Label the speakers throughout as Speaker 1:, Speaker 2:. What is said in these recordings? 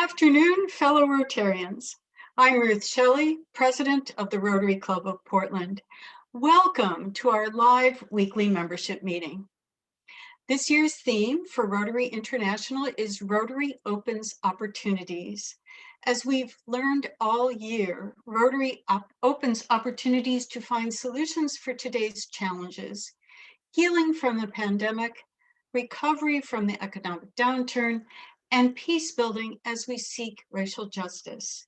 Speaker 1: afternoon, fellow Rotarians. I'm Ruth Shelley, President of the Rotary Club of Portland. Welcome to our live weekly membership meeting. This year's theme for Rotary International is Rotary Opens Opportunities. As we've learned all year, Rotary opens opportunities to find solutions for today's challenges, healing from the pandemic, recovery from the economic downturn, and peace building as we seek racial justice.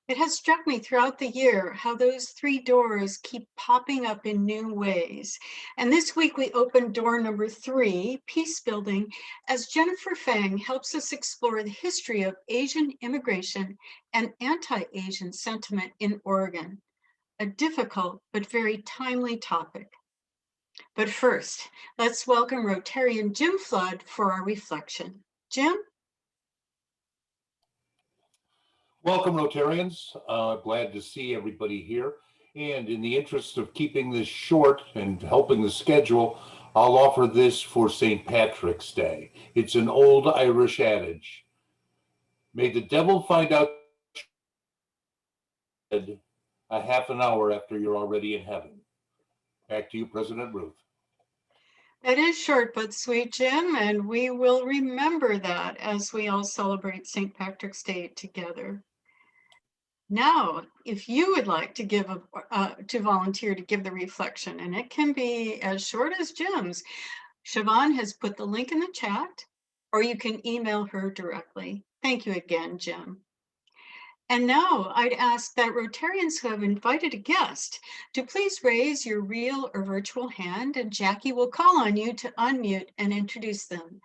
Speaker 1: It has struck me throughout the year how those three doors keep popping up in new ways. And this week we opened door number 3, peace building, as Jennifer Fang helps us explore the history of Asian immigration and anti-Asian sentiment in Oregon, a difficult but very timely topic. But first, let's welcome Rotarian Jim Flood for our reflection. Jim?
Speaker 2: Welcome, Rotarians. Glad to see everybody here. And in the interest of keeping this short and helping the schedule, I'll offer this for St. Patrick's Day. It's an old Irish adage. May the devil find out a half an hour after you're already in heaven. Back to you, President Ruth.
Speaker 1: That is short but sweet, Jim, and we will remember that as we all celebrate St. Patrick's Day together. Now, if you would like to volunteer to give the reflection, and it can be as short as Jim's, Siobhan has put the link in the chat, or you can email her directly. Thank you again, Jim. And now I'd ask that Rotarians who have invited a guest to please raise your real or virtual hand, and Jackie will call on you to unmute and introduce them.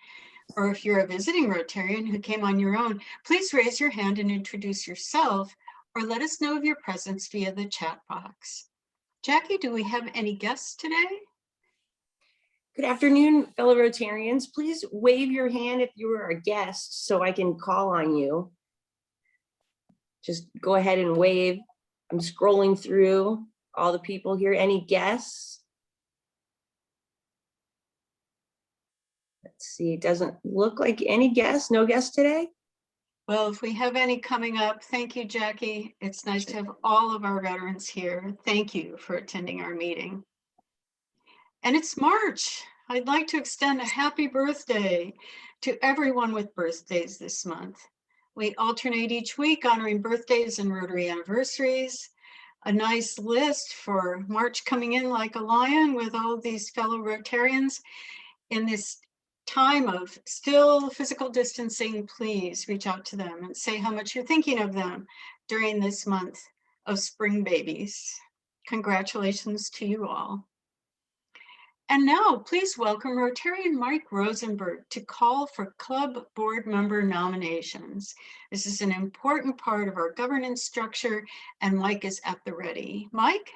Speaker 1: Or if you're a visiting Rotarian who came on your own, please raise your hand and introduce yourself, or let us know of your presence via the chat box. Jackie, do we have any guests today?
Speaker 3: Good afternoon, fellow Rotarians. Please wave your hand if you are a guest so I can call on you. Just go ahead and wave. I'm scrolling through all the people here. Any guests? Let's see, it doesn't look like any guests. No guests today?
Speaker 1: Well, if we have any coming up, thank you, Jackie. It's nice to have all of our veterans here. Thank you for attending our meeting. And it's March. I'd like to extend a happy birthday to everyone with birthdays this month. We alternate each week honoring birthdays and Rotary anniversaries. A nice list for March coming in like a lion with all these fellow Rotarians. In this time of still physical distancing, please reach out to them and say how much you're thinking of them during this month of spring babies. Congratulations to you all. And now please welcome Rotarian Mike Rosenberg to call for club board member nominations. This is an important part of our governance structure, and Mike is at the ready. Mike?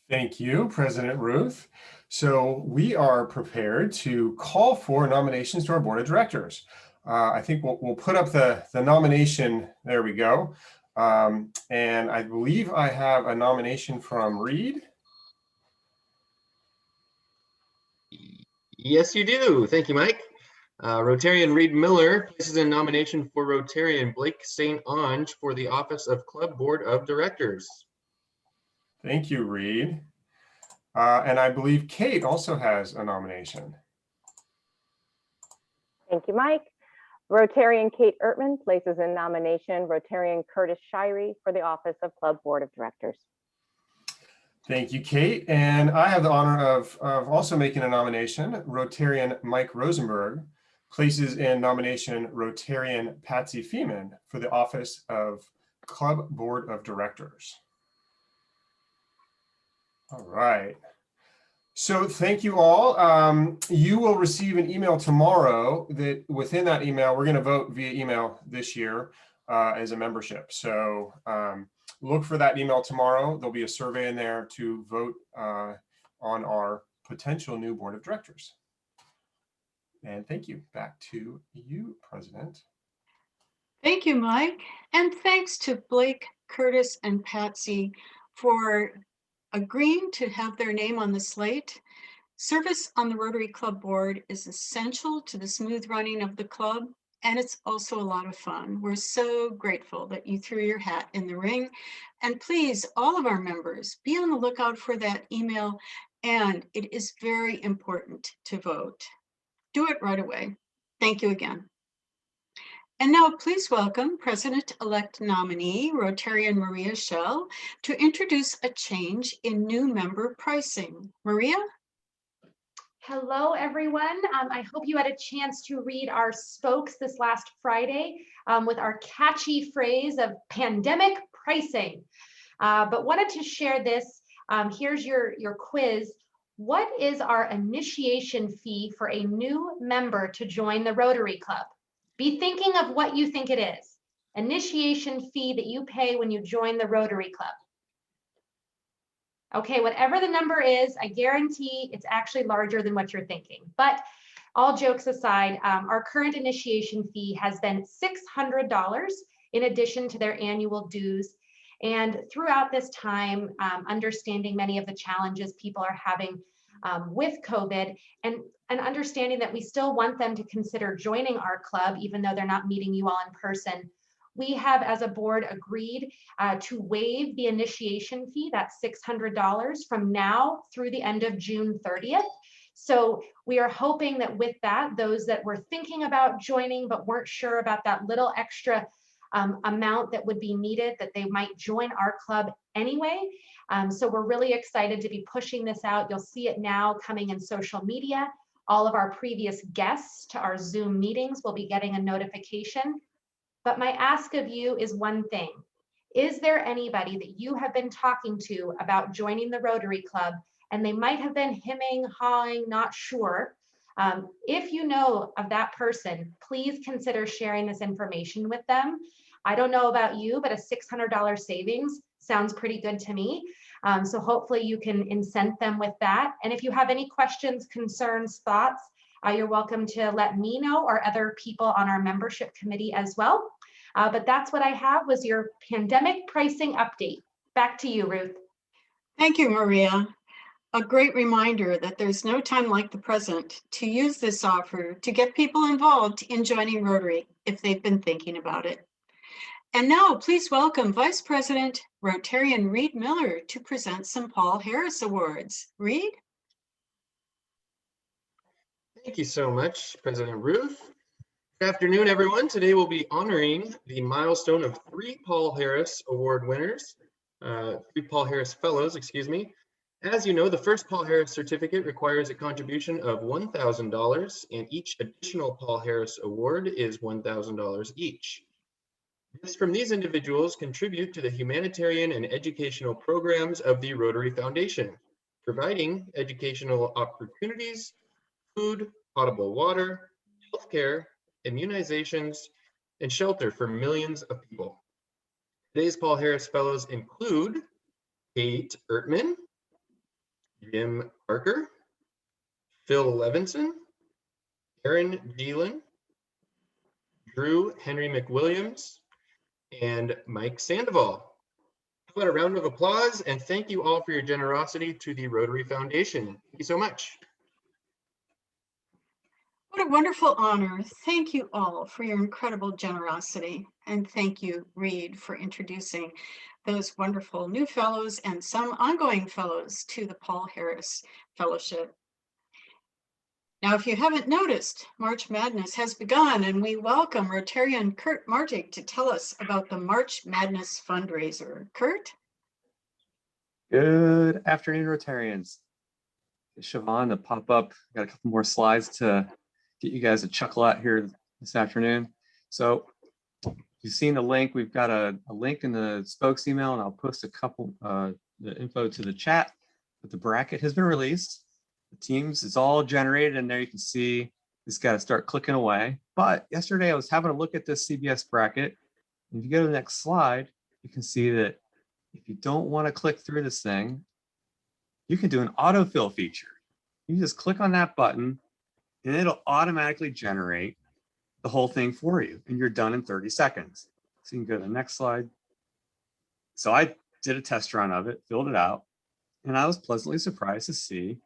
Speaker 4: Thank you, President Ruth. So we are prepared to call for nominations to our board of directors. I think we'll put up the nomination. There we go. And I believe I have a nomination from Reed.
Speaker 5: Yes, you do. Thank you, Mike. Rotarian Reed Miller places a nomination for Rotarian Blake St. Onge for the office of Club Board of Directors.
Speaker 4: Thank you, Reed. And I believe Kate also has a nomination.
Speaker 6: Thank you, Mike. Rotarian Kate Ertman places in nomination Rotarian Curtis Shirey for the office of Club Board of Directors.
Speaker 4: Thank you, Kate. And I have the honor of also making a nomination. Rotarian Mike Rosenberg places in nomination Rotarian Patsy Feeman for the office of Club Board of Directors. All right. So thank you all. You will receive an email tomorrow that within that email, we're going to vote via email this year as a membership. So look for that email tomorrow. There'll be a survey in there to vote on our potential new board of directors. And thank you. Back to you, President.
Speaker 1: Thank you, Mike. And thanks to Blake, Curtis, and Patsy for agreeing to have their name on the slate. Service on the Rotary Club Board is essential to the smooth running of the club. and it's also a lot of fun. We're so grateful that you threw your hat in the ring. And please, all of our members, be on the lookout for that email. And it is very important to vote. Do it right away. Thank you again. And now please welcome President-elect nominee Rotarian Maria Schell to introduce a change in new member pricing. Maria?
Speaker 7: Hello, everyone. I hope you had a chance to read our spokes this last Friday with our catchy phrase of pandemic pricing. But wanted to share this. Here's your quiz. What is our initiation fee for a new member to join the Rotary Club? Be thinking of what you think it is. Initiation fee that you pay when you join the Rotary Club. Okay, whatever the number is, I guarantee it's actually larger than what you're thinking. But all jokes aside, our current initiation fee has been $600 in addition to their annual dues. And throughout this time, understanding many of the challenges people are having with COVID and understanding that we still want them to consider joining our club, even though they're not meeting you all in person. We have, as a board, agreed to waive the initiation fee, that's $600 from now through the end of June 30th. So we are hoping that with that, those that were thinking about joining but weren't sure about that little extra amount that would be needed, that they might join our club anyway. So we're really excited to be pushing this out. You'll see it now coming in social media. All of our previous guests to our Zoom meetings will be getting a notification. But my ask of you is one thing. Is there anybody that you have been talking to about joining the Rotary Club and they might have been hemming, hawing, not sure? If you know of that person, please consider sharing this information with them. I don't know about you, but a $600 savings sounds pretty good to me. So hopefully you can incent them with that. And if you have any questions, concerns, thoughts, you're welcome to let me know or other people on our membership committee as well. But that's what I have was your pandemic pricing update. Back to you, Ruth.
Speaker 1: Thank you, Maria. A great reminder that there's no time like the present to use this offer to get people involved in joining Rotary if they've been thinking about it. And now please welcome Vice President Rotarian Reed Miller to present some Paul Harris Awards. Reed?
Speaker 5: Thank you so much, President Ruth. Good afternoon, everyone. Today we'll be honoring the milestone of 3 Paul Harris Award winners, 3 Paul Harris Fellows, excuse me. As you know, the first Paul Harris certificate requires a contribution of $1,000, and each additional Paul Harris Award is $1,000 each. Gifts from these individuals contribute to the humanitarian and educational programs of the Rotary Foundation, providing educational opportunities, food, potable water, healthcare, immunizations, and shelter for millions of people. Today's Paul Harris Fellows include Kate Ertman, Jim Parker, Phil Levinson, Aaron Geelan, Drew Henry McWilliams, and Mike Sandoval. How about a round of applause, and thank you all for your generosity to the Rotary Foundation. Thank you so much.
Speaker 1: What a wonderful honor. Thank you all for your incredible generosity. And thank you, Reed, for introducing those wonderful new fellows and some ongoing fellows to the Paul Harris Fellowship. Now, if you haven't noticed, March Madness has begun, and we welcome Rotarian Kurt Martig to tell us about the March Madness fundraiser. Kurt?
Speaker 8: Good afternoon, Rotarians. Siobhan to pop up. Got a couple more slides to get you guys a chuckle out here this afternoon. So you've seen the link. We've got a link in the spokes email, and I'll post a couple the info to the chat. But the bracket has been released. The teams is all generated, and there you can see it's got to start clicking away. But yesterday I was having a look at this CBS bracket. And if you go to the next slide, you can see that if you don't want to click through this thing, you can do an autofill feature. You just click on that button and it'll automatically generate the whole thing for you, and you're done in 30 seconds. So you can go to the next slide. So I did a test run of it, filled it out, and I was pleasantly surprised to see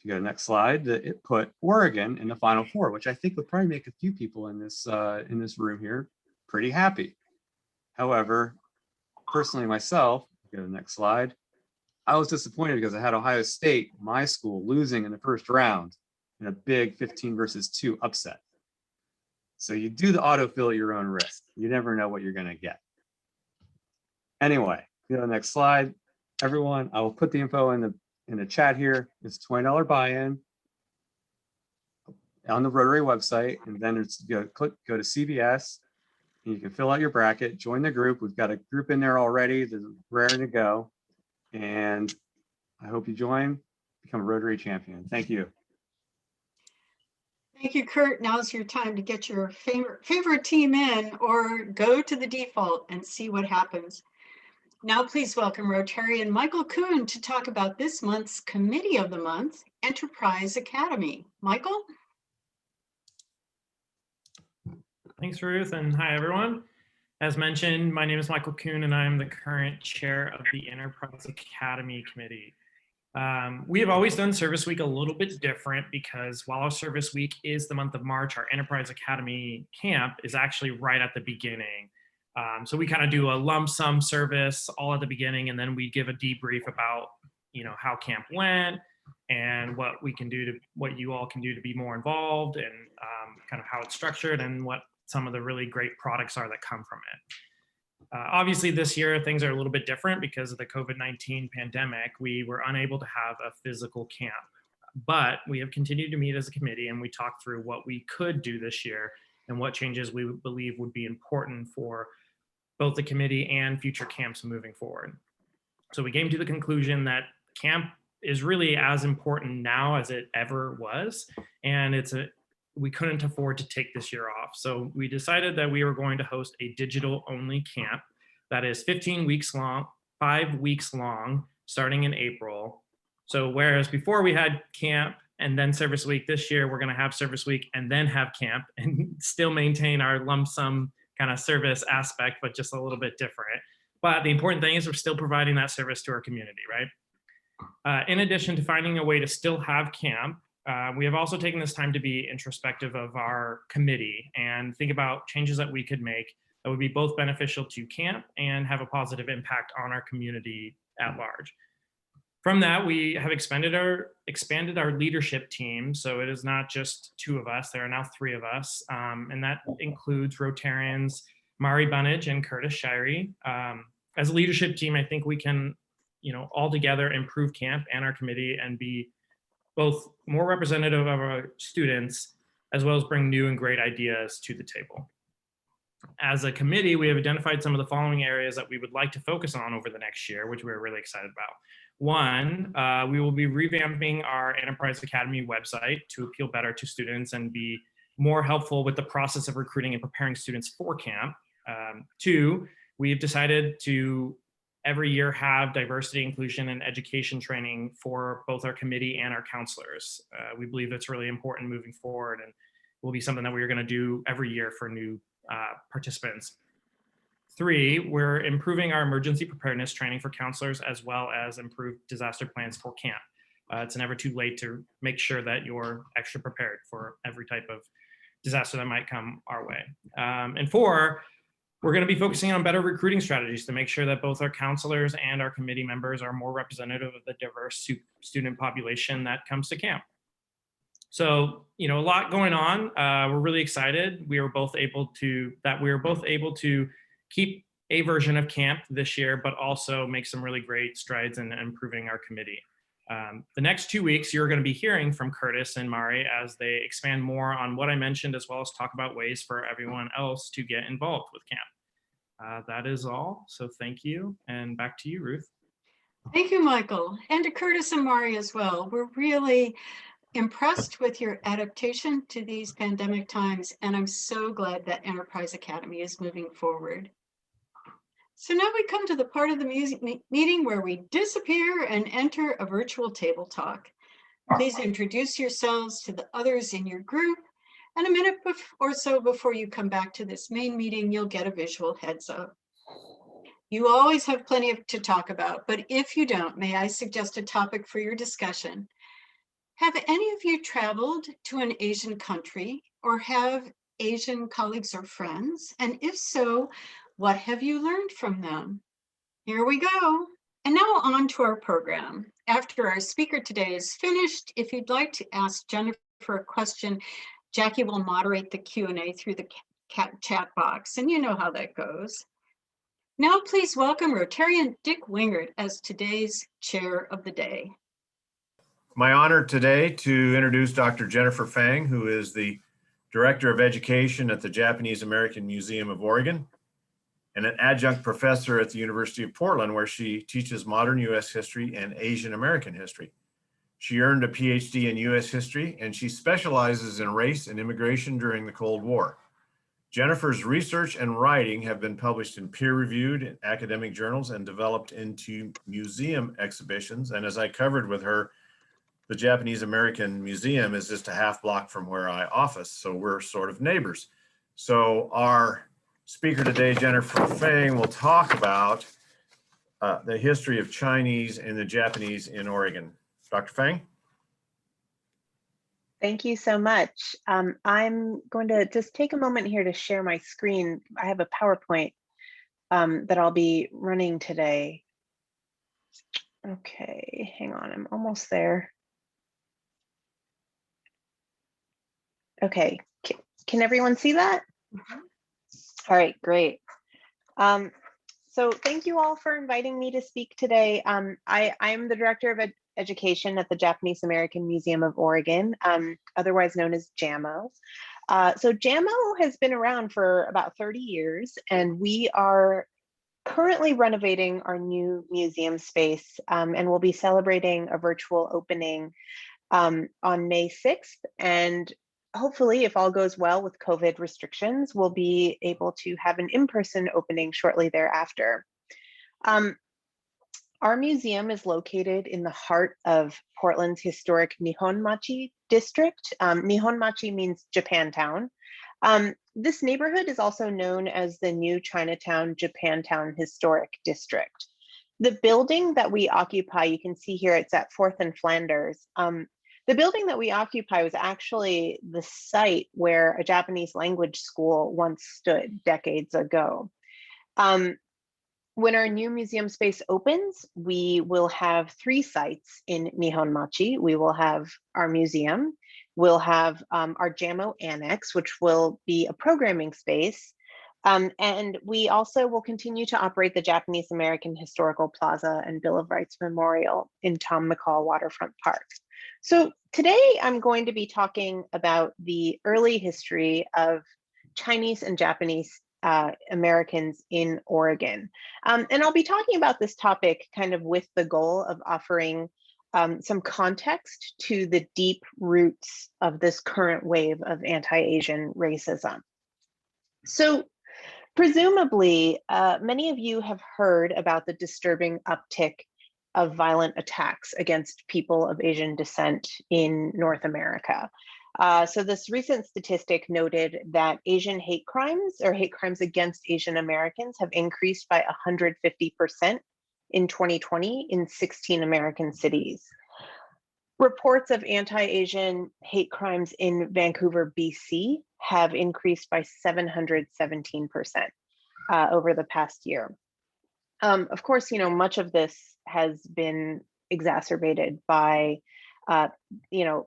Speaker 8: if you go to the next slide, that it put Oregon in the Final Four, which I think would probably make a few people in this room here pretty happy. However, personally myself, go to the next slide, I was disappointed because I had Ohio State, my school, losing in the first round in a big 15-2 upset. So you do the autofill at your own risk. You never know what you're going to get. Anyway, go to the next slide. Everyone, I will put the info in the chat here. It's $20 buy-in on the Rotary website, and then it's go to CVS, and you can fill out your bracket, join the group. We've got a group in there already. They're raring to go, and I hope you join, become a Rotary champion. Thank you.
Speaker 1: Thank you, Kurt. Now's your time to get your favorite team in, or go to the default and see what happens. Now, please welcome Rotarian Michael Kuhn to talk about this month's Committee of the Month, Enterprise Academy. Michael?
Speaker 9: Thanks, Ruth, and hi, everyone. As mentioned, my name is Michael Kuhn, and I am the current chair of the Enterprise Academy Committee. We have always done Service Week a little bit different because while our Service Week is the month of March, our Enterprise Academy camp is actually right at the beginning. So we kind of do a lump sum service all at the beginning, and then we give a debrief about, how camp went and what we can do what you all can do to be more involved, and kind of how it's structured and what some of the really great products are that come from it. Obviously this year things are a little bit different because of the COVID-19 pandemic. We were unable to have a physical camp, but we have continued to meet as a committee, and we talked through what we could do this year and what changes we believe would be important for both the committee and future camps moving forward. So we came to the conclusion that camp is really as important now as it ever was, and we couldn't afford to take this year off. So we decided that we were going to host a digital only camp that is 15 weeks long, 5 weeks long, starting in April. So whereas before we had camp and then Service Week, this year we're going to have Service Week and then have camp and still maintain our lump sum kind of service aspect, but just a little bit different. But the important thing is we're still providing that service to our community, right? In addition to finding a way to still have camp, we have also taken this time to be introspective of our committee and think about changes that we could make that would be both beneficial to camp and have a positive impact on our community at large. From that, we have expanded our leadership team. So it is not just 2 of us, there are now 3 of us. And that includes Rotarians Mari Bunnage and Curtis Shirey. As a leadership team, I think we can, all together improve camp and our committee and be both more representative of our students, as well as bring new and great ideas to the table. As a committee, we have identified some of the following areas that we would like to focus on over the next year, which we're really excited about. One, we will be revamping our Enterprise Academy website to appeal better to students and be more helpful with the process of recruiting and preparing students for camp. 2, we've decided to every year have diversity, inclusion, and education training for both our committee and our counselors. We believe that's really important moving forward, and will be something that we're going to do every year for new participants. 3, we're improving our emergency preparedness training for counselors, as well as improved disaster plans for camp. It's never too late to make sure that you're extra prepared for every type of disaster that might come our way. And 4, we're going to be focusing on better recruiting strategies to make sure that both our counselors and our committee members are more representative of the diverse student population that comes to camp. So, a lot going on. We're really excited. We were both able to keep a version of camp this year, but also make some really great strides in improving our committee. The next 2 weeks, you're going to be hearing from Curtis and Mari as they expand more on what I mentioned, as well as talk about ways for everyone else to get involved with camp. That is all. So thank you. And back to you, Ruth.
Speaker 1: Thank you, Michael. And to Curtis and Mari as well. We're really impressed with your adaptation to these pandemic times, and I'm so glad that Enterprise Academy is moving forward. So now we come to the part of the meeting where we disappear and enter a virtual table talk. Please introduce yourselves to the others in your group, and a minute or so before you come back to this main meeting, you'll get a visual heads up. You always have plenty to talk about, but if you don't, may I suggest a topic for your discussion? Have any of you traveled to an Asian country or have Asian colleagues or friends? And if so, what have you learned from them? Here we go. And now on to our program. After our speaker today is finished, if you'd like to ask Jennifer a question, Jackie will moderate the Q&A through the chat box, and you know how that goes. Now please welcome Rotarian Dick Wingert as today's chair of the day.
Speaker 10: My honor today to introduce Dr. Jennifer Fang, who is the Director of Education at the Japanese American Museum of Oregon and an adjunct professor at the University of Portland, where she teaches modern U.S. history and Asian American history. She earned a PhD in U.S. history, and she specializes in race and immigration during the Cold War. Jennifer's research and writing have been published in peer-reviewed academic journals and developed into museum exhibitions. And as I covered with her, the Japanese American Museum is just a half block from where I office, so we're sort of neighbors. So our speaker today, Jennifer Fang, will talk about the history of Chinese and the Japanese in Oregon. Dr. Fang?
Speaker 11: Thank you so much. I'm going to just take a moment here to share my screen. I have a PowerPoint that I'll be running today. Okay, hang on, I'm almost there. Okay, can everyone see that? All right, great. So thank you all for inviting me to speak today. I'm the Director of Education at the Japanese American Museum of Oregon, otherwise known as JAMO. So JAMO has been around for about 30 years, and we are currently renovating our new museum space, and we'll be celebrating a virtual opening on May 6th. And hopefully, if all goes well with COVID restrictions, we'll be able to have an in-person opening shortly thereafter. Our museum is located in the heart of Portland's historic Nihonmachi district. Nihonmachi means Japantown. This neighborhood is also known as the New Chinatown Japantown Historic District. The building that we occupy, you can see here, it's at 4th and Flanders. The building that we occupy was actually the site where a Japanese language school once stood decades ago. When our new museum space opens, we will have 3 sites in Nihonmachi. We will have our museum, we'll have our JAMO Annex, which will be a programming space, and we also will continue to operate the Japanese American Historical Plaza and Bill of Rights Memorial in Tom McCall Waterfront Park. So today I'm going to be talking about the early history of Chinese and Japanese Americans in Oregon. And I'll be talking about this topic kind of with the goal of offering some context to the deep roots of this current wave of anti-Asian racism. So presumably, many of you have heard about the disturbing uptick of violent attacks against people of Asian descent in North America. So this recent statistic noted that Asian hate crimes or hate crimes against Asian Americans have increased by 150% in 2020 in 16 American cities. Reports of anti-Asian hate crimes in Vancouver, BC have increased by 717% over the past year. Of course, much of this has been exacerbated by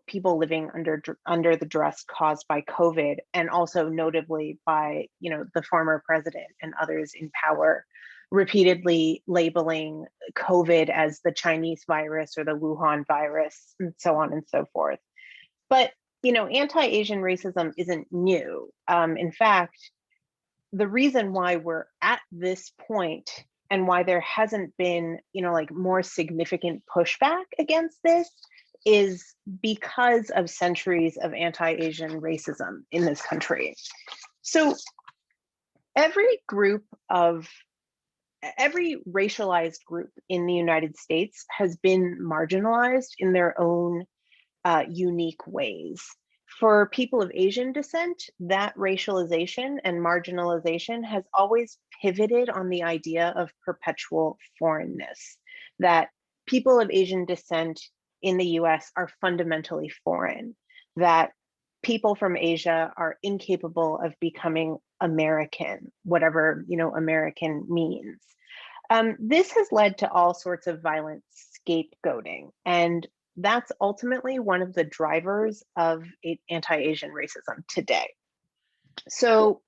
Speaker 11: people living under the duress caused by COVID, and also notably by the former president and others in power repeatedly labeling COVID as the Chinese virus or the Wuhan virus, and so on and so forth. But anti-Asian racism isn't new. In fact, the reason why we're at this point and why there hasn't been more significant pushback against this is because of centuries of anti-Asian racism in this country. So every racialized group in the United States has been marginalized in their own unique ways. For people of Asian descent, that racialization and marginalization has always pivoted on the idea of perpetual foreignness, that people of Asian descent in the US are fundamentally foreign, that people from Asia are incapable of becoming American, whatever, American means. This has led to all sorts of violent scapegoating, and that's ultimately one of the drivers of anti-Asian racism today. So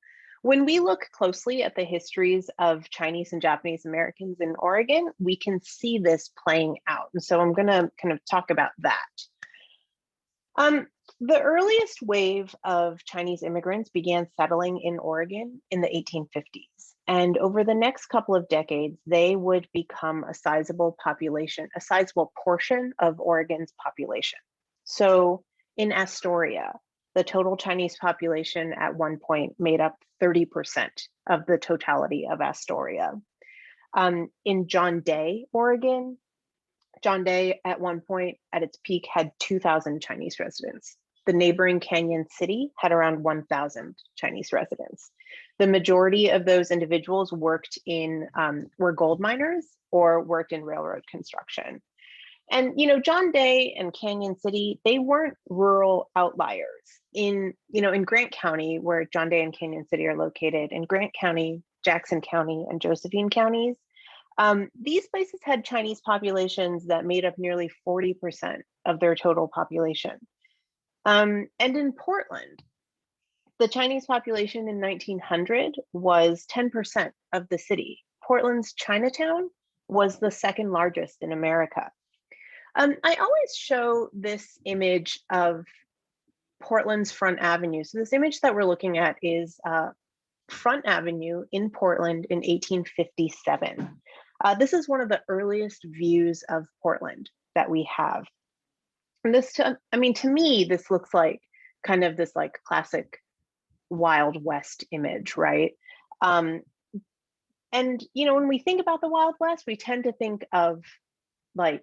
Speaker 11: when we look closely at the histories of Chinese and Japanese Americans in Oregon, we can see this playing out. And so I'm going to kind of talk about that. The earliest wave of Chinese immigrants began settling in Oregon in the 1850s. And over the next couple of decades, they would become a sizable population, a sizable portion of Oregon's population. So in Astoria, the total Chinese population at one point made up 30% of the totality of Astoria. In John Day, Oregon, John Day at one point at its peak had 2,000 Chinese residents. The neighboring Canyon City had around 1,000 Chinese residents. The majority of those individuals worked were gold miners or worked in railroad construction. And, John Day and Canyon City, they weren't rural outliers. In Grant County, where John Day and Canyon City are located, in Grant County, Jackson County, and Josephine counties, these places had Chinese populations that made up nearly 40% of their total population. And in Portland, the Chinese population in 1900 was 10% of the city. Portland's Chinatown was the second largest in America. I always show this image of Portland's Front Avenue. So this image that we're looking at is Front Avenue in Portland in 1857. This is one of the earliest views of Portland that we have. And to me, this looks like kind of this like classic Wild West image, right? And, when we think about the Wild West, we tend to think of to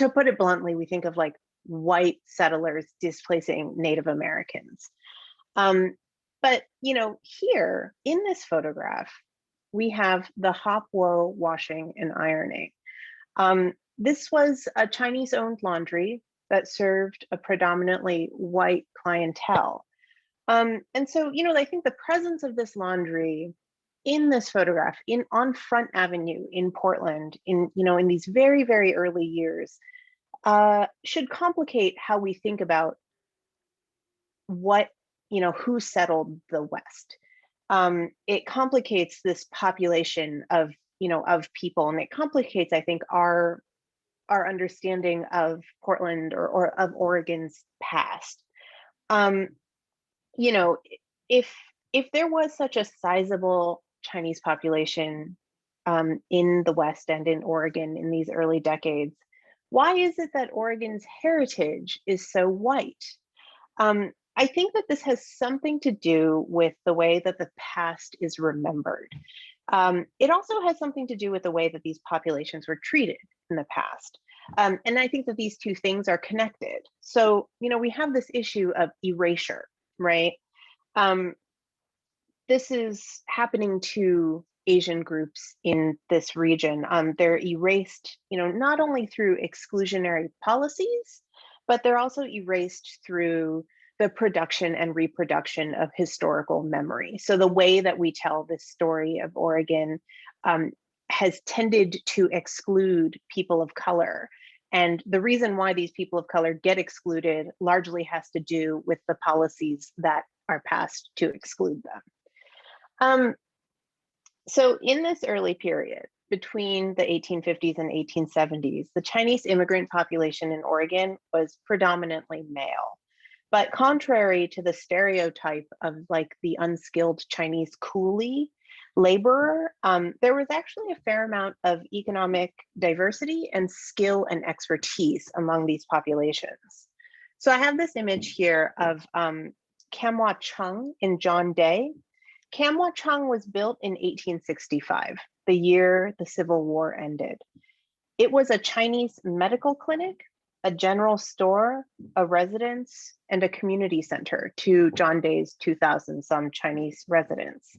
Speaker 11: put it bluntly, we think of like white settlers displacing Native Americans. But, here in this photograph, we have the Hop Wo washing and ironing. This was a Chinese-owned laundry that served a predominantly white clientele. And so, I think the presence of this laundry in this photograph on Front Avenue in Portland in these very, very early years should complicate how we think about who settled the West. It complicates this population of people, and it complicates, I think, our understanding of Portland or of Oregon's past. If there was such a sizable Chinese population in the West and in Oregon in these early decades, why is it that Oregon's heritage is so white? I think that this has something to do with the way that the past is remembered. It also has something to do with the way that these populations were treated in the past. And I think that these two things are connected. So, we have this issue of erasure, right? This is happening to Asian groups in this region. They're erased, not only through exclusionary policies, but they're also erased through the production and reproduction of historical memory. So the way that we tell this story of Oregon has tended to exclude people of color. And the reason why these people of color get excluded largely has to do with the policies that are passed to exclude them. So in this early period, between the 1850s and 1870s, the Chinese immigrant population in Oregon was predominantly male. But contrary to the stereotype of like the unskilled Chinese coolie laborer, there was actually a fair amount of economic diversity and skill and expertise among these populations. So I have this image here of Kamwa Chung in John Day. Kamwa Chung was built in 1865, the year the Civil War ended. It was a Chinese medical clinic, a general store, a residence, and a community center to John Day's 2,000 some Chinese residents.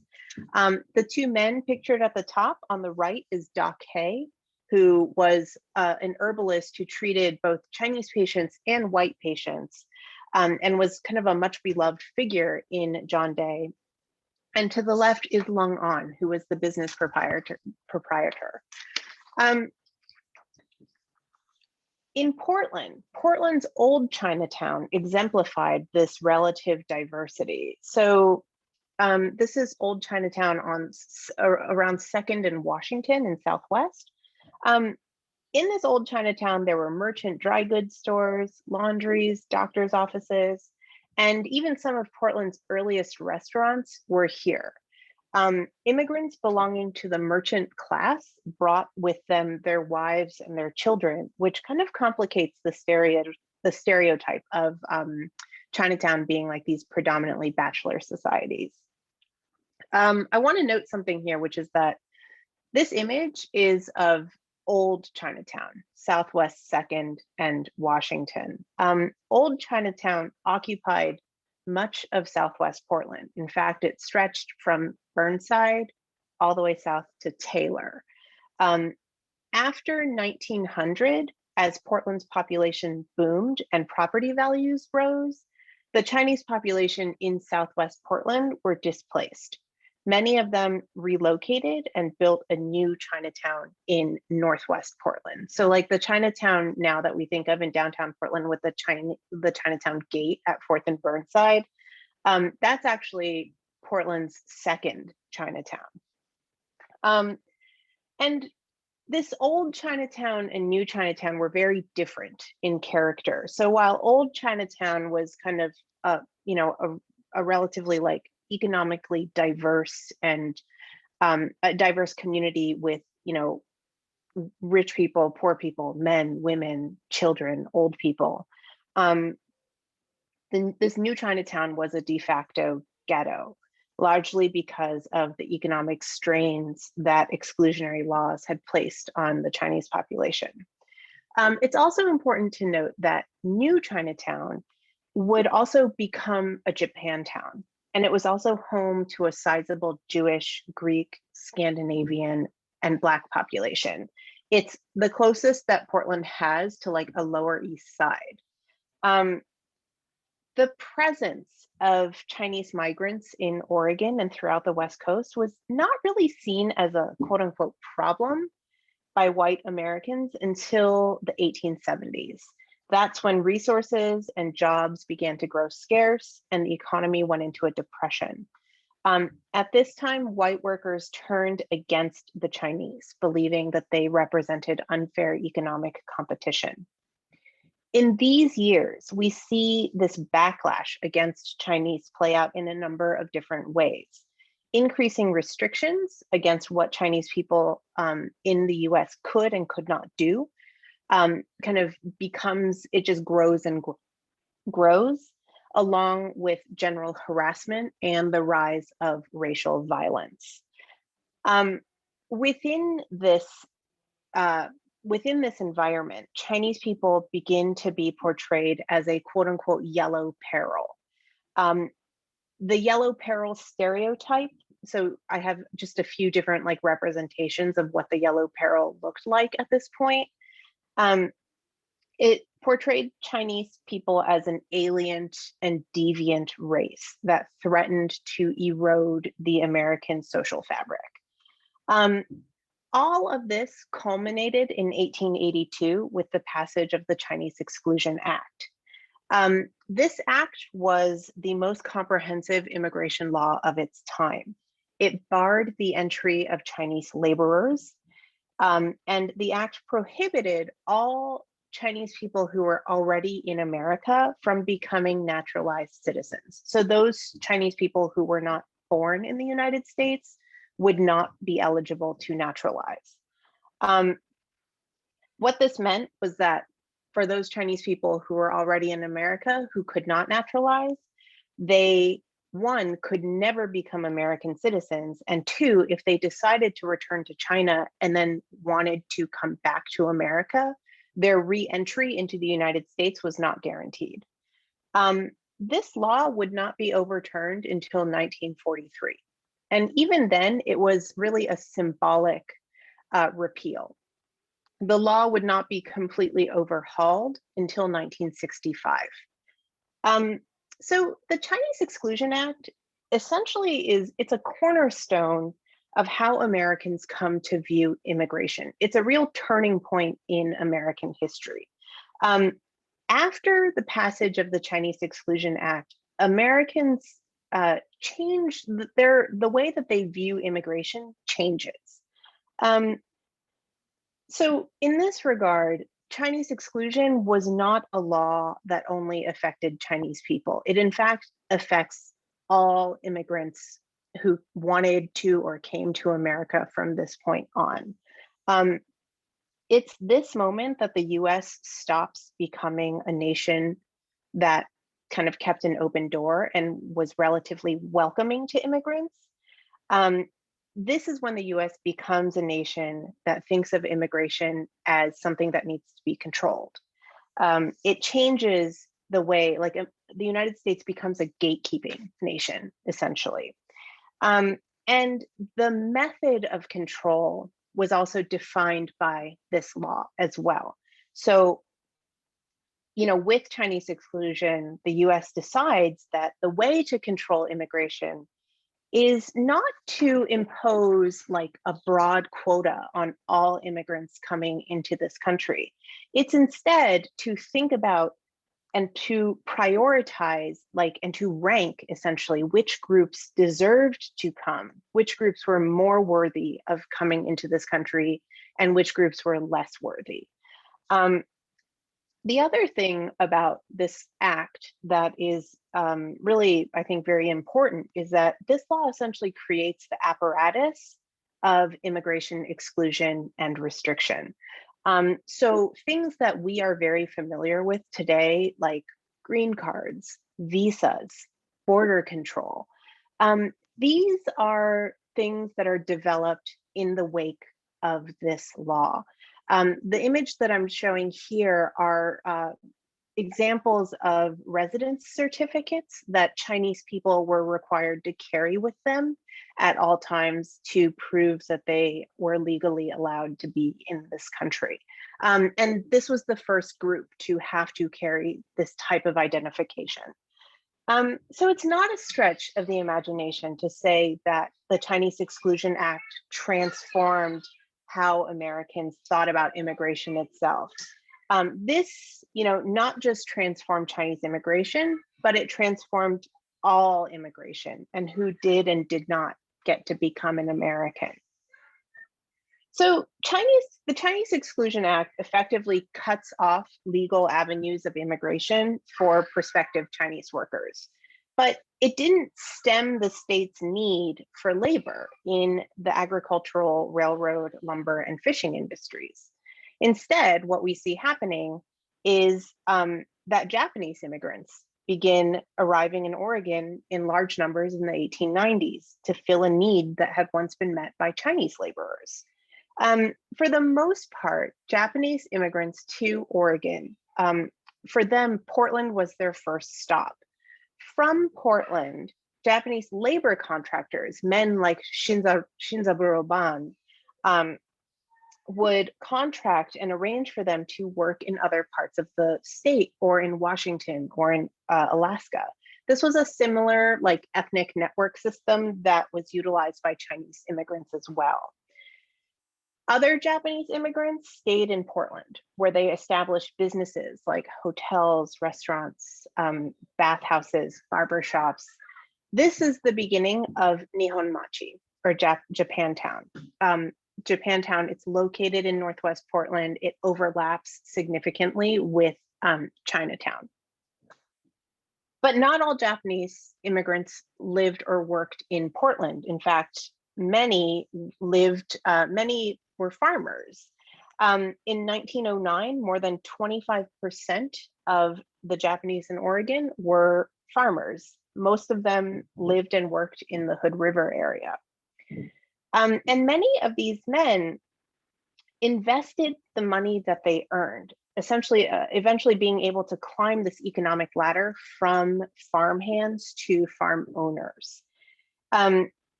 Speaker 11: The two men pictured at the top on the right is Doc Hay, who was an herbalist who treated both Chinese patients and white patients, and was kind of a much beloved figure in John Day. And to the left is Lung On, who was the business proprietor. In Portland, Portland's old Chinatown exemplified this relative diversity. So this is old Chinatown on around 2nd and Washington in Southwest. In this old Chinatown, there were merchant dry goods stores, laundries, doctors' offices, and even some of Portland's earliest restaurants were here. Immigrants belonging to the merchant class brought with them their wives and their children, which kind of complicates the stereotype of Chinatown being like these predominantly bachelor societies. I want to note something here, which is that this image is of old Chinatown, Southwest 2nd and Washington. Old Chinatown occupied much of Southwest Portland. In fact, it stretched from Burnside all the way south to Taylor. After 1900, as Portland's population boomed and property values rose, the Chinese population in Southwest Portland were displaced. Many of them relocated and built a new Chinatown in Northwest Portland. So like the Chinatown now that we think of in downtown Portland with the Chinatown Gate at 4th and Burnside, that's actually Portland's 2nd Chinatown. And this old Chinatown and new Chinatown were very different in character. So while old Chinatown was kind of, a relatively like economically diverse and a diverse community with, rich people, poor people, men, women, children, old people. This new Chinatown was a de facto ghetto, largely because of the economic strains that exclusionary laws had placed on the Chinese population. It's also important to note that new Chinatown would also become a Japantown. And it was also home to a sizable Jewish, Greek, Scandinavian, and Black population. It's the closest that Portland has to like a Lower East Side. The presence of Chinese migrants in Oregon and throughout the West Coast was not really seen as a quote unquote problem by white Americans until the 1870s. That's when resources and jobs began to grow scarce and the economy went into a depression. At this time, white workers turned against the Chinese, believing that they represented unfair economic competition. In these years, we see this backlash against Chinese play out in a number of different ways. Increasing restrictions against what Chinese people in the US could and could not do. Kind of becomes, it just grows and grows, along with general harassment and the rise of racial violence. Within this environment, Chinese people begin to be portrayed as a quote unquote yellow peril. The yellow peril stereotype, so I have just a few different like representations of what the yellow peril looked like at this point. It portrayed Chinese people as an alien and deviant race that threatened to erode the American social fabric. All of this culminated in 1882 with the passage of the Chinese Exclusion Act. This act was the most comprehensive immigration law of its time. It barred the entry of Chinese laborers, and the act prohibited all Chinese people who were already in America from becoming naturalized citizens. So those Chinese people who were not born in the United States would not be eligible to naturalize. What this meant was that for those Chinese people who were already in America who could not naturalize, they, one, could never become American citizens, and two, if they decided to return to China and then wanted to come back to America, their re-entry into the United States was not guaranteed. This law would not be overturned until 1943. And even then, it was really a symbolic repeal. the law would not be completely overhauled until 1965. So the Chinese Exclusion Act essentially it's a cornerstone of how Americans come to view immigration. It's a real turning point in American history. After the passage of the Chinese Exclusion Act, Americans changed the way that they view immigration changes. So in this regard, Chinese exclusion was not a law that only affected Chinese people. It in fact affects all immigrants who wanted to or came to America from this point on. It's this moment that the US stops becoming a nation that kind of kept an open door and was relatively welcoming to immigrants. This is when the US becomes a nation that thinks of immigration as something that needs to be controlled. It changes the way, like the United States becomes a gatekeeping nation, essentially. And the method of control was also defined by this law as well. So, with Chinese exclusion, the US decides that the way to control immigration is not to impose like a broad quota on all immigrants coming into this country. It's instead to think about and to prioritize, and to rank essentially which groups deserved to come, which groups were more worthy of coming into this country, and which groups were less worthy. The other thing about this act that is really, I think, very important is that this law essentially creates the apparatus of immigration exclusion and restriction. So things that we are very familiar with today, like green cards, visas, border control, these are things that are developed in the wake of this law. The image that I'm showing here are examples of residence certificates that Chinese people were required to carry with them at all times to prove that they were legally allowed to be in this country. And this was the first group to have to carry this type of identification. So it's not a stretch of the imagination to say that the Chinese Exclusion Act transformed how Americans thought about immigration itself. This, not just transformed Chinese immigration, but it transformed all immigration and who did and did not get to become an American. So the Chinese Exclusion Act effectively cuts off legal avenues of immigration for prospective Chinese workers, but it didn't stem the state's need for labor in the agricultural, railroad, lumber, and fishing industries. Instead, what we see happening is that Japanese immigrants begin arriving in Oregon in large numbers in the 1890s to fill a need that had once been met by Chinese laborers. For the most part, Japanese immigrants to Oregon, for them, Portland was their first stop. From Portland, Japanese labor contractors, men like Shinzaburo Ban, would contract and arrange for them to work in other parts of the state or in Washington or in Alaska. This was a similar ethnic network system that was utilized by Chinese immigrants as well. Other Japanese immigrants stayed in Portland, where they established businesses like hotels, restaurants, bathhouses, barbershops. This is the beginning of Nihonmachi, or Japantown. Japantown, it's located in Northwest Portland. It overlaps significantly with Chinatown. But not all Japanese immigrants lived or worked in Portland. In fact, many were farmers. In 1909, more than 25% of the Japanese in Oregon were farmers. Most of them lived and worked in the Hood River area. And many of these men invested the money that they earned, essentially, eventually being able to climb this economic ladder from farmhands to farm owners.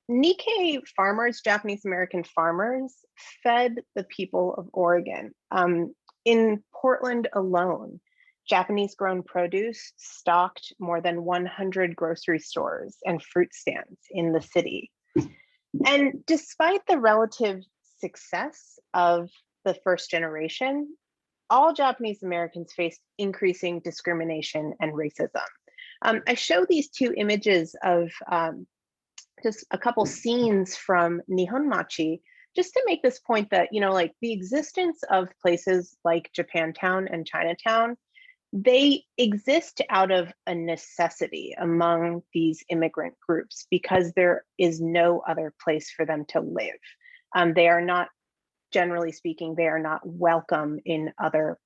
Speaker 11: Nikkei farmers, Japanese American farmers, fed the people of Oregon. In Portland alone, Japanese grown produce stocked more than 100 grocery stores and fruit stands in the city. And despite the relative success of the first generation, all Japanese Americans faced increasing discrimination and racism. I show these two images of just a couple scenes from Nihonmachi, just to make this point that, like the existence of places like Japantown and Chinatown, they exist out of a necessity among these immigrant groups because there is no other place for them to live. They are not, generally speaking, they are not welcome in other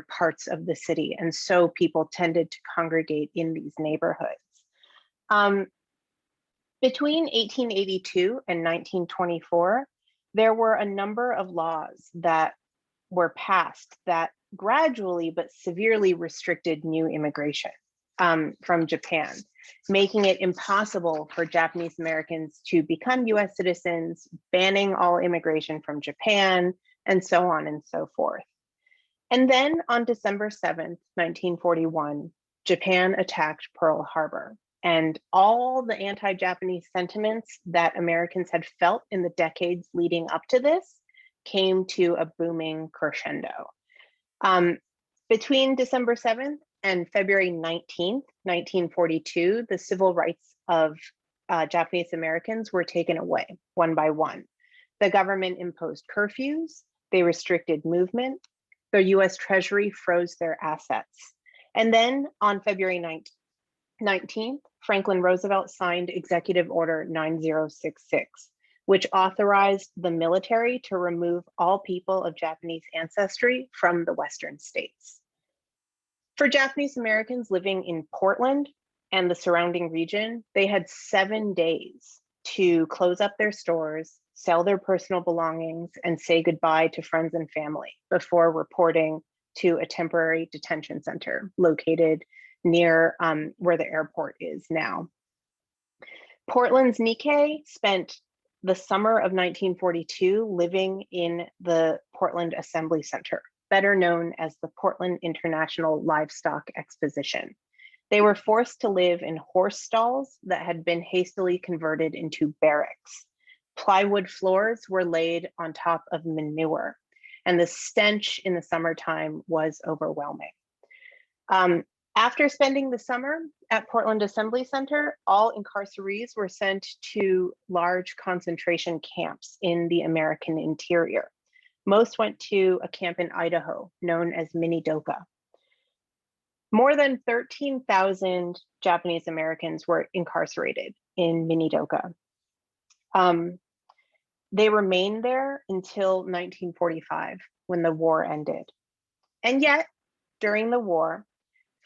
Speaker 11: parts of the city. And so people tended to congregate in these neighborhoods. Between 1882 and 1924, there were a number of laws that were passed that gradually but severely restricted new immigration from Japan, making it impossible for Japanese Americans to become US citizens, banning all immigration from Japan, and so on and so forth. And then on December 7th, 1941, Japan attacked Pearl Harbor, and all the anti-Japanese sentiments that Americans had felt in the decades leading up to this came to a booming crescendo. Between December 7th and February 19th, 1942, the civil rights of Japanese Americans were taken away one by one. The government imposed curfews, they restricted movement, the US Treasury froze their assets. And then on February 19th, Franklin Roosevelt signed Executive Order 9066, which authorized the military to remove all people of Japanese ancestry from the Western states. For Japanese Americans living in Portland and the surrounding region, they had 7 days to close up their stores, sell their personal belongings, and say goodbye to friends and family before reporting to a temporary detention center located near where the airport is now. Portland's Nikkei spent the summer of 1942 living in the Portland Assembly Center, better known as the Portland International Livestock Exposition. They were forced to live in horse stalls that had been hastily converted into barracks. Plywood floors were laid on top of manure, and the stench in the summertime was overwhelming. After spending the summer at Portland Assembly Center, all incarcerees were sent to large concentration camps in the American interior. Most went to a camp in Idaho known as Minidoka. More than 13,000 Japanese Americans were incarcerated in Minidoka. They remained there until 1945, when the war ended. And yet, during the war,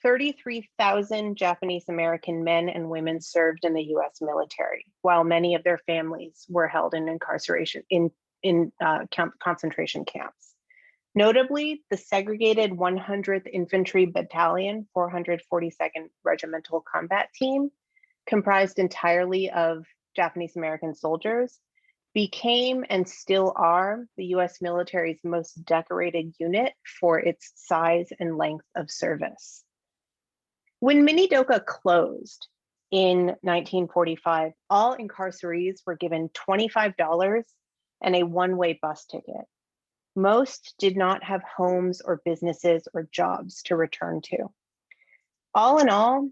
Speaker 11: 33,000 Japanese American men and women served in the US military, while many of their families were held in incarceration in concentration camps. Notably, the segregated 100th Infantry Battalion, 442nd Regimental Combat Team, comprised entirely of Japanese American soldiers, became and still are the US military's most decorated unit for its size and length of service. When Minidoka closed in 1945, all incarcerees were given $25 and a one-way bus ticket. Most did not have homes or businesses or jobs to return to. All in all,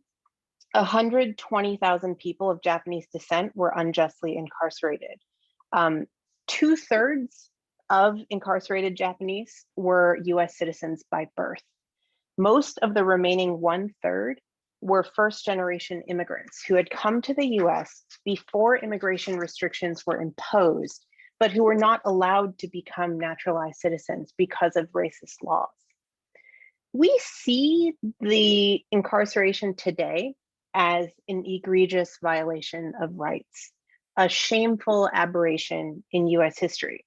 Speaker 11: 120,000 people of Japanese descent were unjustly incarcerated. 2/3 of incarcerated Japanese were US citizens by birth. Most of the remaining 1/3 were first-generation immigrants who had come to the US before immigration restrictions were imposed, but who were not allowed to become naturalized citizens because of racist laws. We see the incarceration today as an egregious violation of rights, a shameful aberration in US history.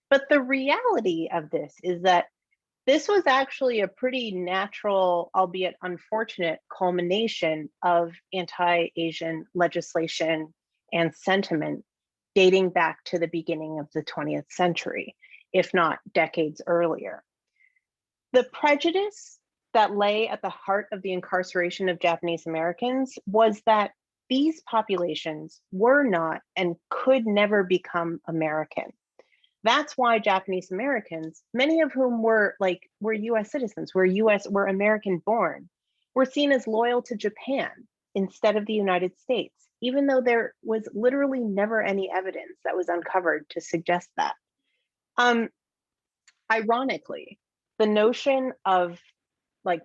Speaker 11: But the reality of this is that this was actually a pretty natural, albeit unfortunate, culmination of anti-Asian legislation and sentiment dating back to the beginning of the 20th century, if not decades earlier. The prejudice that lay at the heart of the incarceration of Japanese Americans was that these populations were not and could never become American. That's why Japanese Americans, many of whom were US citizens, were American born, were seen as loyal to Japan instead of the United States, even though there was literally never any evidence that was uncovered to suggest that. Ironically, the notion of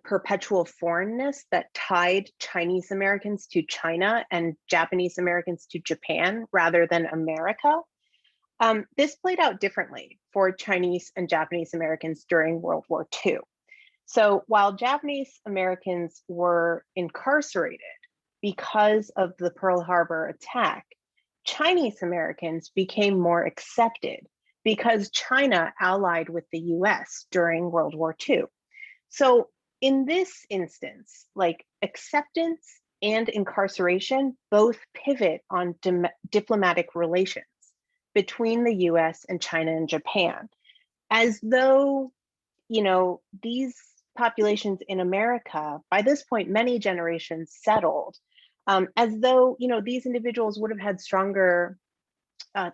Speaker 11: perpetual foreignness that tied Chinese Americans to China and Japanese Americans to Japan rather than America, this played out differently for Chinese and Japanese Americans during World War II. So while Japanese Americans were incarcerated because of the Pearl Harbor attack, Chinese Americans became more accepted because China allied with the US during World War II. So in this instance, acceptance and incarceration both pivot on diplomatic relations between the US and China and Japan, as though, these populations in America, by this point, many generations settled, as though, these individuals would have had stronger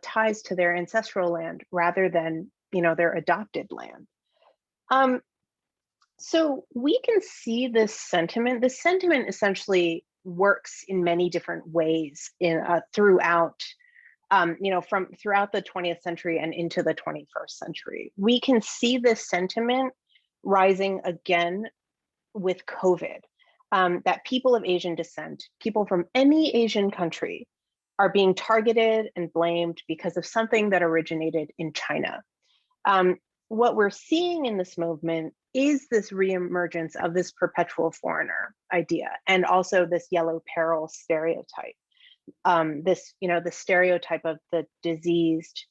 Speaker 11: ties to their ancestral land rather than, their adopted land. So we can see this sentiment. This sentiment essentially works in many different ways throughout the 20th century and into the 21st century. We can see this sentiment rising again with COVID, that people of Asian descent, people from any Asian country, are being targeted and blamed because of something that originated in China. What we're seeing in this movement is this reemergence of this perpetual foreigner idea, and also this yellow peril stereotype. The stereotype of the diseased,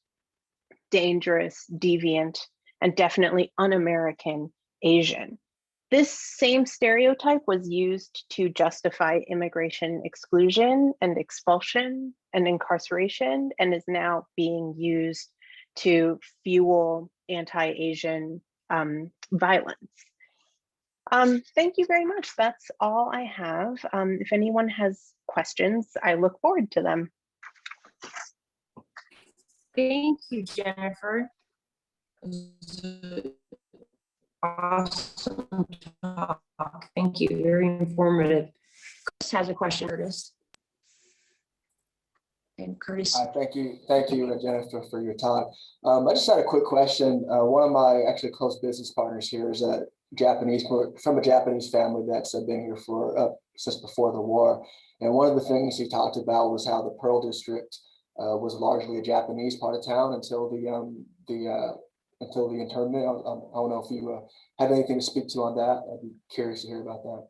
Speaker 11: dangerous, deviant, and definitely un-American Asian. This same stereotype was used to justify immigration exclusion and expulsion and incarceration, and is now being used to fuel anti-Asian violence. Thank you very much. That's all I have. If anyone has questions, I look forward to them.
Speaker 3: Thank you, Jennifer. Awesome talk. Thank you. Very informative. Chris has a question, Curtis. And Curtis.
Speaker 12: Thank you, Jennifer, for your time. I just had a quick question. One of my actually close business partners here is from a Japanese family that's been here for since before the war. And one of the things he talked about was how the Peril district was largely a Japanese part of town until the internment. I don't know if you have anything to speak to on that. I'd be curious to hear about that.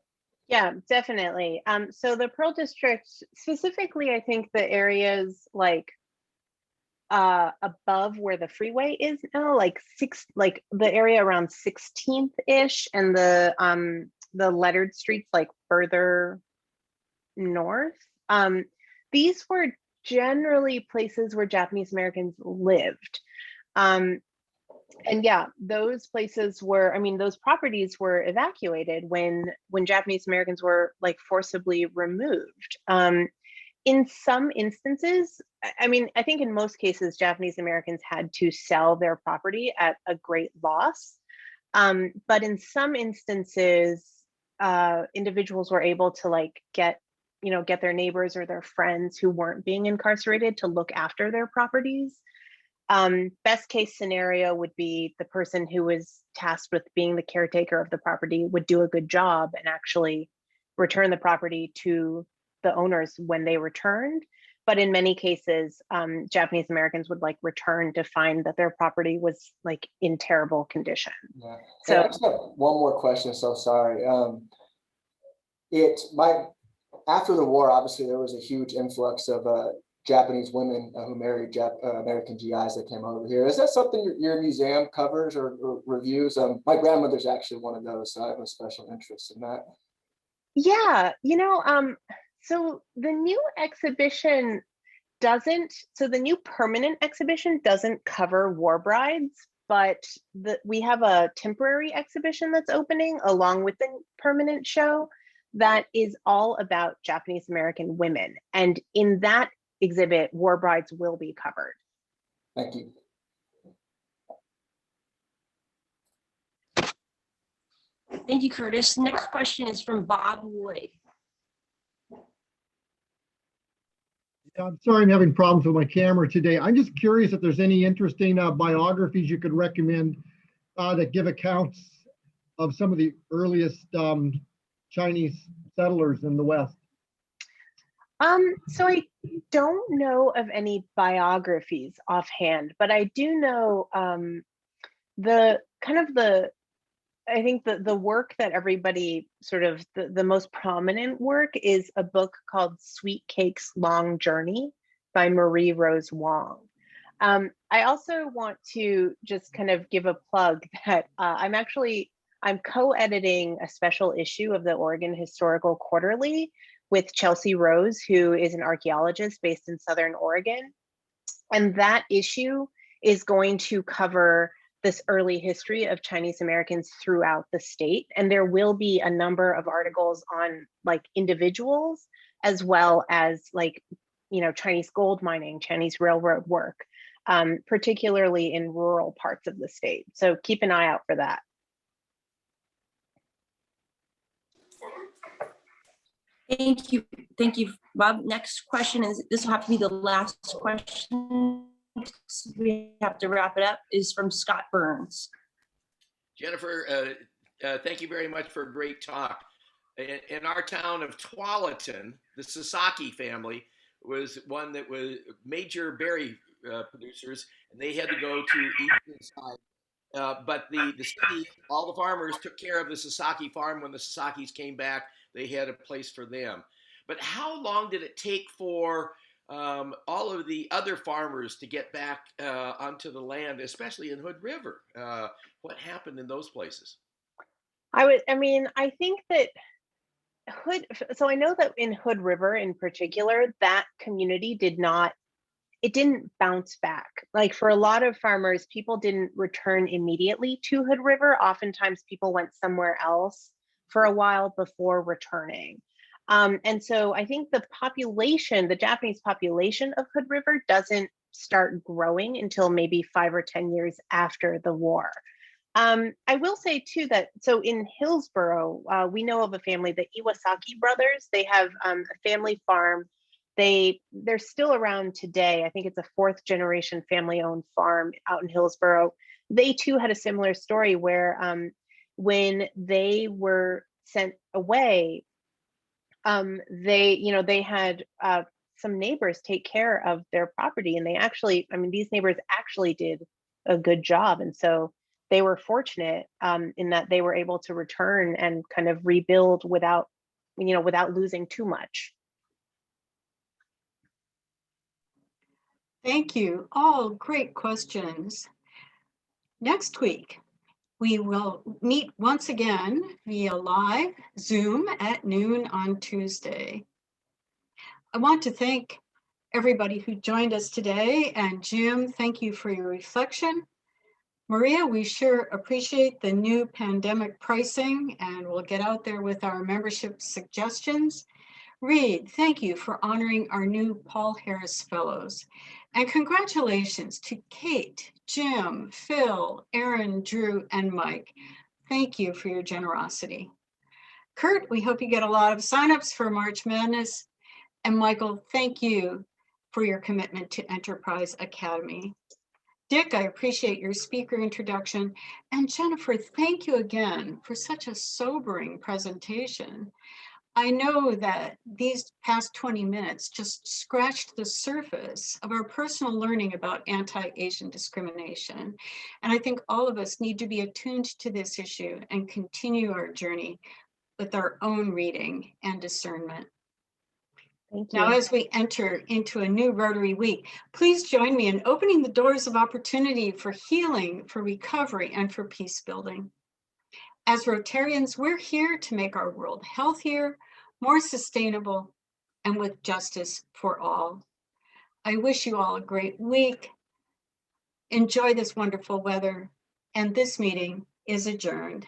Speaker 11: Yeah, definitely. So the Pearl District, specifically, I think the areas above where the freeway is now, the area around 16th-ish, and the lettered streets further north. These were generally places where Japanese Americans lived. And yeah, those places were, those properties were evacuated when Japanese Americans were forcibly removed. In some instances, I think in most cases, Japanese Americans had to sell their property at a great loss. But in some instances, individuals were able to get their neighbors or their friends who weren't being incarcerated to look after their properties. Best case scenario would be the person who was tasked with being the caretaker of the property would do a good job and actually return the property to the owners when they returned. But in many cases, Japanese Americans would return to find that their property was in terrible condition.
Speaker 12: Yeah.
Speaker 11: So
Speaker 12: I just have one more question. So sorry. After the war, obviously there was a huge influx of Japanese women who married American GIs that came over here. Is that something your museum covers or reviews? My grandmother's actually one of those, so I have a special interest in that.
Speaker 11: Yeah, so the new exhibition doesn't, so the new permanent exhibition doesn't cover war brides, but we have a temporary exhibition that's opening along with the permanent show that is all about Japanese American women. And in that exhibit, war brides will be covered.
Speaker 12: Thank you.
Speaker 3: Thank you, Curtis. Next question is from Bob Wood.
Speaker 13: I'm sorry I'm having problems with my camera today. I'm just curious if there's any interesting biographies you could recommend that give accounts of some of the earliest Chinese settlers in the West.
Speaker 11: So I don't know of any biographies offhand, but I do know I think the work that everybody sort of, the most prominent work is a book called Sweet Cake's Long Journey by Marie Rose Wong. I also want to just kind of give a plug that I'm co-editing a special issue of the Oregon Historical Quarterly with Chelsea Rose, who is an archaeologist based in Southern Oregon. And that issue is going to cover this early history of Chinese Americans throughout the state. And there will be a number of articles on like individuals, as well as like, Chinese gold mining, Chinese railroad work, particularly in rural parts of the state. So keep an eye out for that.
Speaker 3: Thank you, Bob. Next question is, this will have to be the last question. We have to wrap it up, is from Scott Burns.
Speaker 14: Jennifer, thank you very much for a great talk. In our town of Tualatin, the Sasaki family was one that was major berry producers, and they had to go to eastern side. But the city, all the farmers took care of the Sasaki farm. When the Sasakis came back, they had a place for them. But how long did it take for all of the other farmers to get back onto the land, especially in Hood River? What happened in those places?
Speaker 11: I think that so I know that in Hood River in particular, that community didn't bounce back. Like for a lot of farmers, people didn't return immediately to Hood River. Oftentimes people went somewhere else for a while before returning. And so I think the Japanese population of Hood River doesn't start growing until maybe 5 or 10 years after the war. I will say too that, so in Hillsborough, we know of a family, the Iwasaki brothers. They have a family farm. They're still around today. I think it's a 4th generation family owned farm out in Hillsborough. They too had a similar story where when they were sent away, they had some neighbors take care of their property, and these neighbors actually did a good job. And so they were fortunate in that they were able to return and kind of rebuild without losing too much.
Speaker 1: Thank you. All great questions. Next week, we will meet once again via live Zoom at noon on Tuesday. I want to thank everybody who joined us today, and Jim, thank you for your reflection. Maria, we sure appreciate the new pandemic pricing, and we'll get out there with our membership suggestions. Reed, thank you for honoring our new Paul Harris Fellows. And congratulations to Kate, Jim, Phil, Aaron, Drew, and Mike. Thank you for your generosity. Kurt, we hope you get a lot of signups for March Madness. And Michael, thank you for your commitment to Enterprise Academy. Dick, I appreciate your speaker introduction. And Jennifer, thank you again for such a sobering presentation. I know that these past 20 minutes just scratched the surface of our personal learning about anti-Asian discrimination. And I think all of us need to be attuned to this issue and continue our journey with our own reading and discernment.
Speaker 11: Thank you.
Speaker 1: Now, as we enter into a new Rotary Week, please join me in opening the doors of opportunity for healing, for recovery, and for peace building. As Rotarians, we're here to make our world healthier, more sustainable, and with justice for all. I wish you all a great week. Enjoy this wonderful weather, and this meeting is adjourned.